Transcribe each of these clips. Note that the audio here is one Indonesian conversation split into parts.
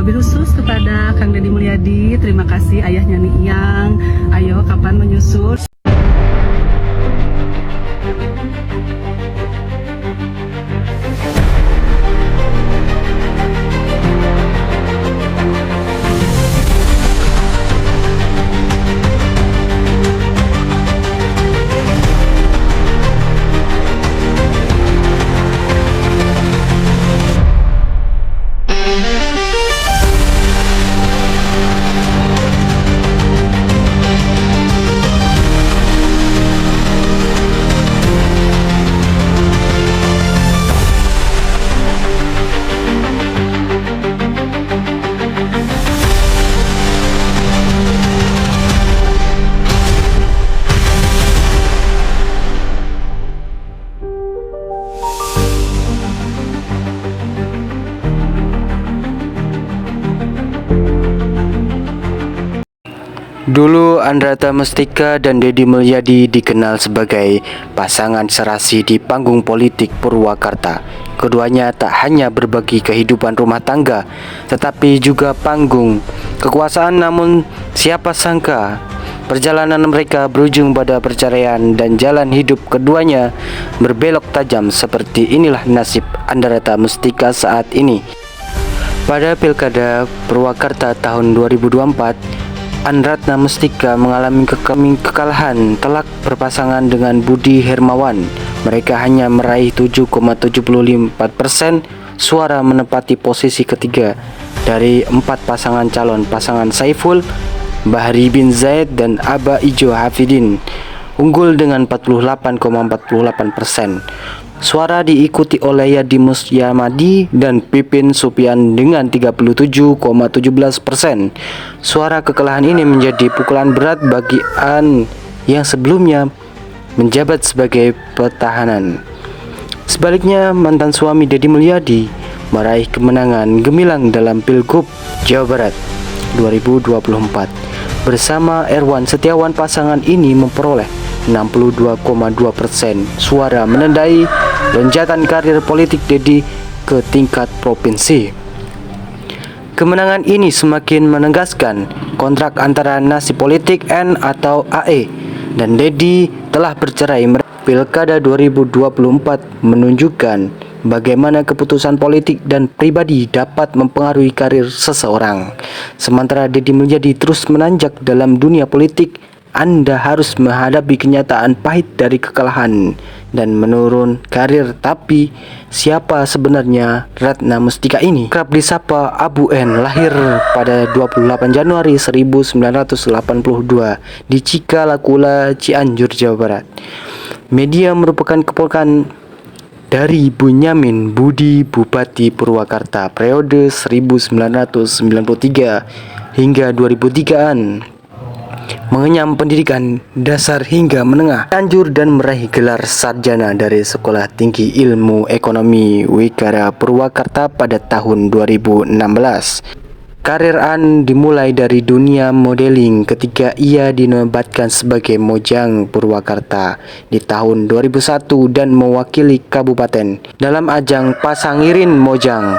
Wabil khusus kepada Kang Deddy Mulyadi, terima kasih ayahnya nih Iyang. Ayo kapan menyusul? Dulu Andrata Mustika dan Deddy Mulyadi dikenal sebagai pasangan serasi di panggung politik Purwakarta. Keduanya tak hanya berbagi kehidupan rumah tangga, tetapi juga panggung kekuasaan. Namun siapa sangka perjalanan mereka berujung pada perceraian dan jalan hidup keduanya berbelok tajam. Seperti inilah nasib Andrata Mustika saat ini. Pada Pilkada Purwakarta tahun 2024, Andrata Mustika mengalami kekalahan telak berpasangan dengan Budi Hermawan. Mereka hanya meraih 7,74% suara, menempati posisi ketiga dari 4 pasangan calon. Pasangan Saiful, Bahri bin Zaid, dan Aba Ijo Hafidin unggul dengan 48,48%. Suara diikuti oleh Yadimus Yamadi dan Pipin Supian dengan 37,17%. Suara kekalahan ini menjadi pukulan berat bagi An yang sebelumnya menjabat sebagai petahanan. Sebaliknya, mantan suami Deddy Mulyadi meraih kemenangan gemilang dalam Pilgub Jawa Barat 2024. Bersama Erwan Setiawan, pasangan ini memperoleh 62,2% suara, menandai lonjakan karir politik Deddy ke tingkat provinsi. Kemenangan ini semakin menegaskan kontrak antara nasib politik N atau AE dan Deddy telah bercerai. Pilkada 2024 menunjukkan bagaimana keputusan politik dan pribadi dapat mempengaruhi karir seseorang. Sementara Deddy Mulyadi terus menanjak dalam dunia politik, Anda harus menghadapi kenyataan pahit dari kekalahan dan menurun karir. Tapi siapa sebenarnya Ratna Mustika ini? Kerap disapa Abu N, lahir pada 28 Januari 1982 di Cikalakula, Cianjur, Jawa Barat. Media merupakan keponakan dari Bunyamin Budi, Bupati Purwakarta periode 1993 hingga 2003-an. Mengenyam pendidikan dasar hingga menengah, Cianjur, dan meraih gelar sarjana dari Sekolah Tinggi Ilmu Ekonomi Wikara Purwakarta pada tahun 2016. Karir An dimulai dari dunia modeling ketika ia dinobatkan sebagai Mojang Purwakarta di tahun 2001 dan mewakili kabupaten dalam ajang Pasangirin Mojang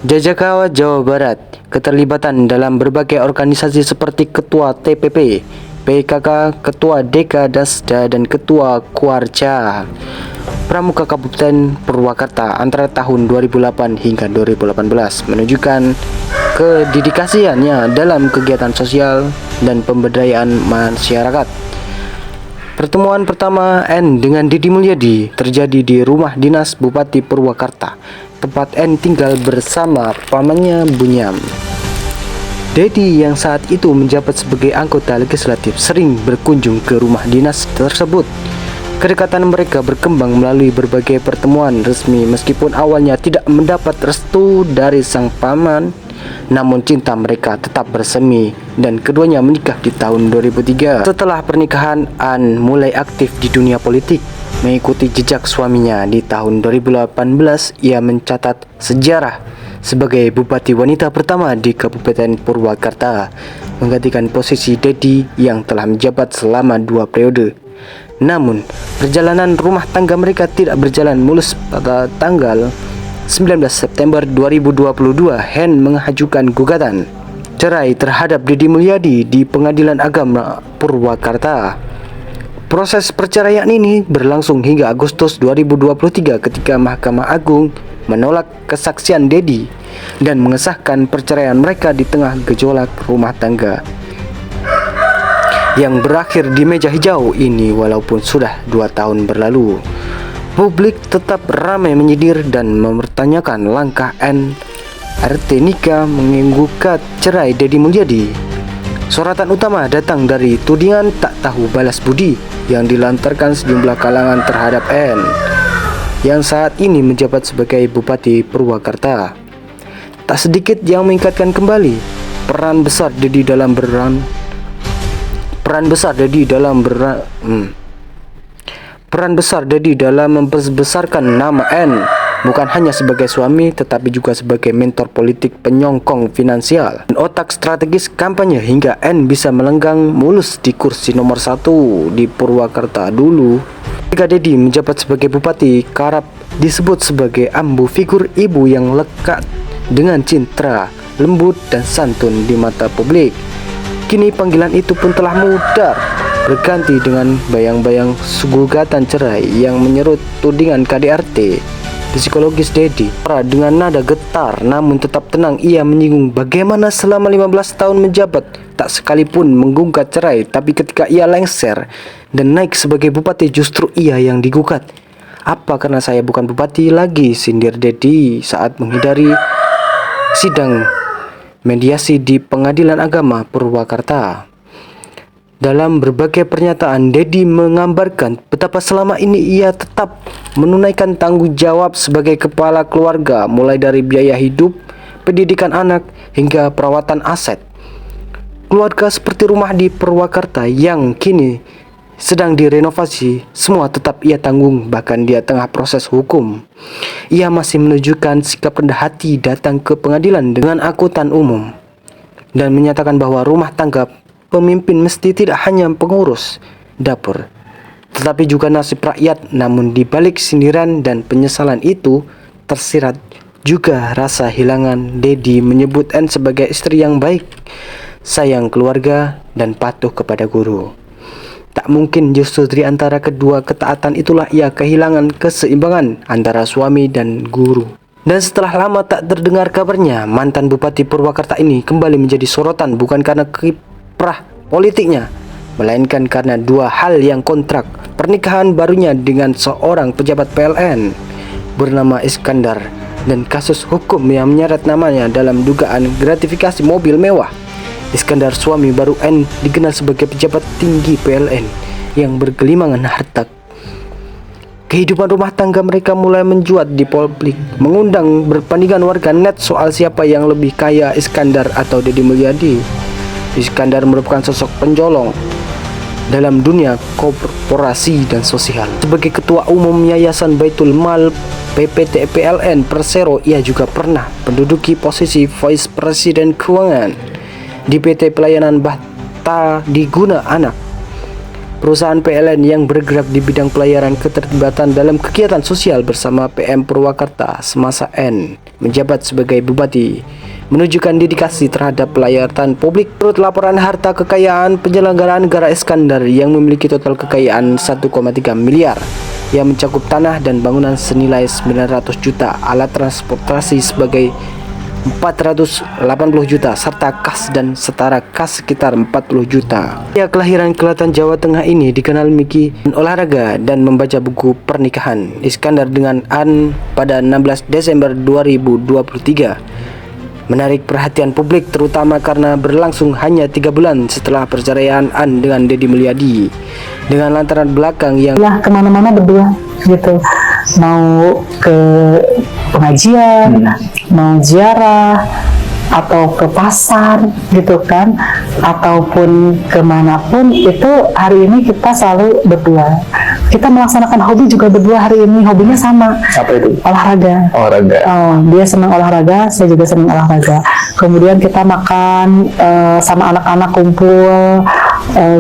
Jajakawa, Jawa Barat. Keterlibatan dalam berbagai organisasi seperti Ketua TPP, PKK, Ketua Deka Dasda, dan Ketua Kuarca Pramuka Kabupaten Purwakarta antara tahun 2008 hingga 2018 menunjukkan kededikasiannya dalam kegiatan sosial dan pemberdayaan masyarakat. Pertemuan pertama N dengan Deddy Mulyadi terjadi di rumah dinas Bupati Purwakarta, tempat N tinggal bersama pamannya Bunyam. Deddy yang saat itu menjabat sebagai anggota legislatif sering berkunjung ke rumah dinas tersebut. Kedekatan mereka berkembang melalui berbagai pertemuan resmi. Meskipun awalnya tidak mendapat restu dari sang paman, namun cinta mereka tetap bersemi dan keduanya menikah di tahun 2003. Setelah pernikahan, An mulai aktif di dunia politik. Mengikuti jejak suaminya, di tahun 2018 ia mencatat sejarah sebagai bupati wanita pertama di Kabupaten Purwakarta, menggantikan posisi Deddy yang telah menjabat selama 2 periode. Namun, perjalanan rumah tangga mereka tidak berjalan mulus. Pada tanggal 19 September 2022, Hen mengajukan gugatan cerai terhadap Deddy Mulyadi di Pengadilan Agama Purwakarta. Proses perceraian ini berlangsung hingga Agustus 2023 ketika Mahkamah Agung menolak kesaksian Deddy dan mengesahkan perceraian mereka di tengah gejolak rumah tangga yang berakhir di meja hijau ini. Walaupun sudah 2 tahun berlalu, publik tetap ramai menyidir dan mempertanyakan langkah NRT Nika menggugat cerai Deddy Mulyadi. Sorotan utama datang dari tudingan tak tahu balas budi yang dilontarkan sejumlah kalangan terhadap N yang saat ini menjabat sebagai Bupati Purwakarta. Tak sedikit yang mengingatkan kembali peran besar Deddy dalam membesarkan nama N, bukan hanya sebagai suami tetapi juga sebagai mentor politik, penyongkong finansial, dan otak strategis kampanye hingga N bisa melenggang mulus di kursi nomor 1 di Purwakarta dulu. Ketika Deddy menjabat sebagai bupati, kerap disebut sebagai ambu figur ibu yang lekat dengan cinta, lembut dan santun di mata publik. Kini panggilan itu pun telah mudar, berganti dengan bayang-bayang gugatan cerai yang menyerut tudingan KDRT. Psikologis Deddy dengan nada getar namun tetap tenang, ia menyinggung bagaimana selama 15 tahun menjabat tak sekalipun menggugat cerai, tapi ketika ia lengser dan naik sebagai bupati justru ia yang digugat. Apa karena saya bukan bupati lagi, sindir Deddy saat menghindari sidang mediasi di Pengadilan Agama Purwakarta. Dalam berbagai pernyataan, Deddy menggambarkan betapa selama ini ia tetap menunaikan tanggung jawab sebagai kepala keluarga, mulai dari biaya hidup, pendidikan anak, hingga perawatan aset keluarga seperti rumah di Purwakarta yang kini sedang direnovasi. Semua tetap ia tanggung, bahkan dia tengah proses hukum. Ia masih menunjukkan sikap rendah hati datang ke pengadilan dengan angkutan umum dan menyatakan bahwa rumah tangga pemimpin mesti tidak hanya pengurus dapur, tetapi juga nasib rakyat. Namun di balik sindiran dan penyesalan itu tersirat juga rasa hilangan. Deddy menyebut N sebagai istri yang baik, sayang keluarga, dan patuh kepada guru. Tak mungkin justru di antara kedua ketaatan itulah ia kehilangan keseimbangan antara suami dan guru. Dan setelah lama tak terdengar kabarnya, mantan Bupati Purwakarta ini kembali menjadi sorotan, bukan karena kiprah politiknya, melainkan karena dua hal yang kontrak pernikahan barunya dengan seorang pejabat PLN bernama Iskandar dan kasus hukum yang menyeret namanya dalam dugaan gratifikasi mobil mewah. Iskandar, suami baru N, dikenal sebagai pejabat tinggi PLN yang bergelimangan harta. Kehidupan rumah tangga mereka mulai mencuat di publik, mengundang berpandingan warga net soal siapa yang lebih kaya, Iskandar atau Deddy Mulyadi. Iskandar merupakan sosok pencolong dalam dunia korporasi dan sosial. Sebagai ketua umum Yayasan Baitul Mal PPT PLN Persero, ia juga pernah menduduki posisi Vice President Keuangan di PT Pelayanan Bata Diguna Anak, perusahaan PLN yang bergerak di bidang pelayanan. Keterlibatan dalam kegiatan sosial bersama PM Purwakarta semasa N menjabat sebagai bupati menunjukkan dedikasi terhadap pelayanan publik. Menurut laporan harta kekayaan penyelenggaraan negara, Iskandar yang memiliki total kekayaan 1,3 miliar yang mencakup tanah dan bangunan senilai 900 juta, alat transportasi sebagai 480 juta, serta kas dan setara kas sekitar 40 juta. Pria kelahiran Kelatan, Jawa Tengah ini dikenal memiliki olahraga dan membaca buku pernikahan Iskandar dengan An pada 16 Desember 2023 menarik perhatian publik, terutama karena berlangsung hanya 3 bulan setelah perceraian An dengan Deddy Mulyadi, dengan lantaran belakang yang kemana-mana berdua gitu, mau ke pengajian, mau ziarah, atau ke pasar gitu kan, ataupun kemanapun itu. Hari ini kita selalu berdua. Kita melaksanakan hobi juga berdua hari ini. Hobinya sama. Apa itu? Olahraga. Olahraga. Oh, dia senang olahraga, saya juga senang olahraga. Kemudian kita makan sama anak-anak, kumpul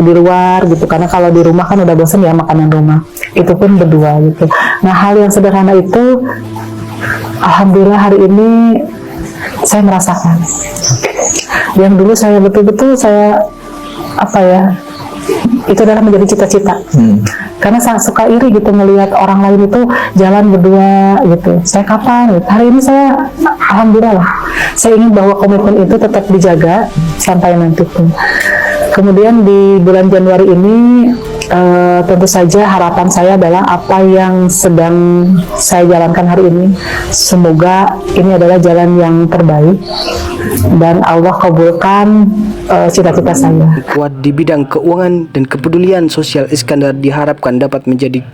di luar gitu, karena kalau di rumah kan udah bosan ya makanan rumah. Itu pun berdua gitu. Nah, hal yang sederhana itu Alhamdulillah hari ini saya merasakan. Yang dulu saya betul-betul saya itu adalah menjadi cita-cita. Karena saya suka iri gitu melihat orang lain itu jalan berdua gitu. Saya kapan? Gitu. Hari ini saya alhamdulillah lah. Saya ingin bahwa komitmen itu tetap dijaga sampai nanti pun. Kemudian di bulan Januari ini tentu saja harapan saya adalah apa yang sedang saya jalankan hari ini, semoga ini adalah jalan yang terbaik dan Allah kabulkan cita-cita saya. Kuat di bidang keuangan dan kepedulian sosial, Iskandar diharapkan dapat menjadi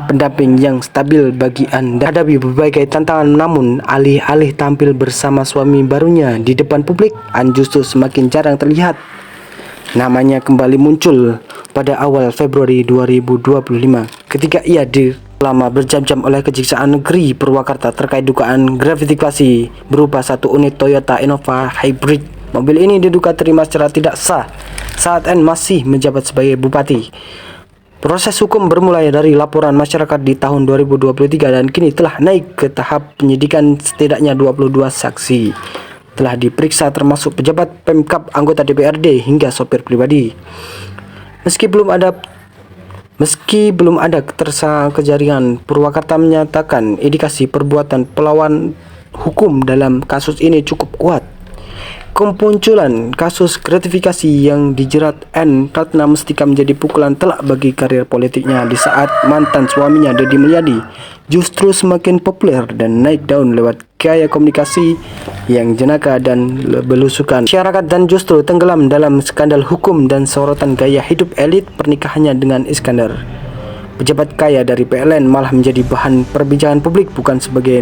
pendamping yang stabil bagi Anda hadapi berbagai tantangan. Namun alih-alih tampil bersama suami barunya di depan publik, An justru semakin jarang terlihat. Namanya kembali muncul pada awal Februari 2025 ketika ia selama berjam-jam oleh Kejaksaan Negeri Purwakarta terkait dugaan gratifikasi berupa satu unit Toyota Innova Hybrid. Mobil ini diduga terima secara tidak sah saat N masih menjabat sebagai bupati. Proses hukum bermulai dari laporan masyarakat di tahun 2023 dan kini telah naik ke tahap penyidikan. Setidaknya 22 saksi telah diperiksa termasuk pejabat Pemkab, anggota DPRD hingga sopir pribadi. Meski belum ada tersangka, jaringan Purwakarta menyatakan indikasi perbuatan pelawan hukum dalam kasus ini cukup kuat. Kemunculan kasus gratifikasi yang dijerat N Ratna Mustika menjadi pukulan telak bagi karir politiknya di saat mantan suaminya Deddy Mulyadi justru semakin populer dan naik daun lewat gaya komunikasi yang jenaka dan belusukan masyarakat, dan justru tenggelam dalam skandal hukum dan sorotan gaya hidup elit pernikahannya dengan Iskandar. Pejabat kaya dari PLN malah menjadi bahan perbincangan publik bukan sebagai